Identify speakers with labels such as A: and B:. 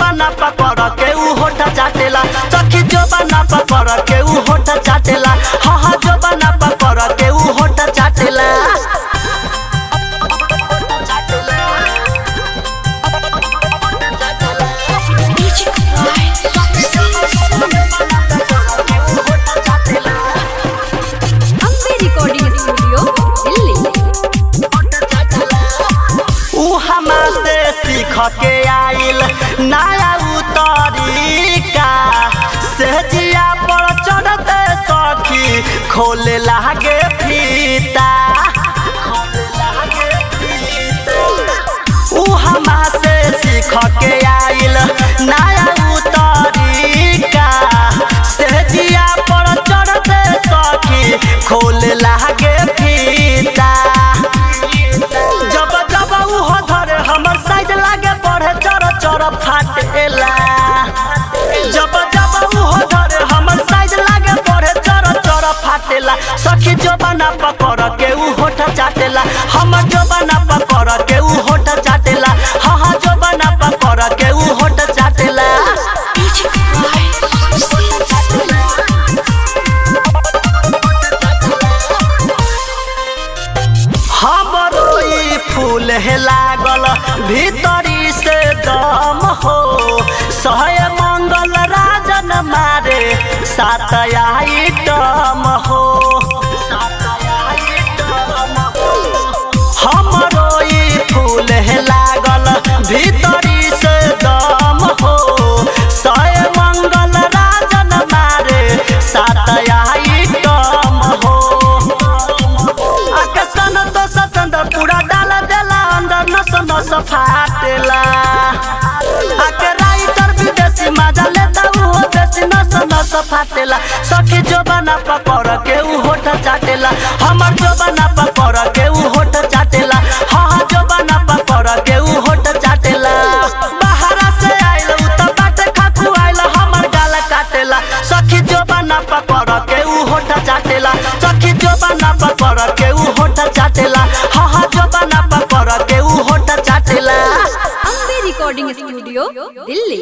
A: बना पकड़ के ऊ होठ चाटेला, सखी जो बना पकड़ के ऊ होठ चाटेला, हाँ जो बना पकड़ के ऊ होठ चाटेला। सीख के आइल नया तरीका से जिया पर चढ़ते सखी खोले लागे फीता, ऊ हमा से सीख के आइल नया तरीका से जिया पर चढ़ते सखी खोले लागे फीता। जब जब ऊ धरे हमर साइड लागे पढ़े चर चर फाटेला, जब जब ऊ धरे हमर साइड लागे पढ़े चर चर फाटेला, सखी जो बना पकड़ के ऊ होठ चाटेला, हमर जो बना पकड़ के ऊ होठ चाटेला, हाँ जो बना पकड़ के ऊ होठ चाटेला। हमरो ई फूल है लागल भीतरी से दम हो, सहे मंगल राजन मारे सात आइटम हो। हमरो ई फूल है लागल भीतरी से दम हो, सहे मंगल राजन मारे सात आइटम हो। पूरा डाल देला अंदर नस नस फाटेला, आके राइटर विदेशी मजा लेता वो देसी नस नस फाटेला, सखी जो बना पकड़ के ऊ होठ चाटेला, हमर जो बना पकड़ के ऊ होठ चाटेला, हाँ जो बना पकड़ के ऊ होठ चाटेला। बाहरा से आइल ऊ तो बाटे खाकू आइल हमर गाल काटेला, सखी जो बना पकड़ के ऊ होठ चाटेला, सखी जो बना पकड़ के ऊ होठ चाटेला, हाँ जो बना पकड़ के ऊ होठ चाटेला।
B: Ambe recording studio Delhi.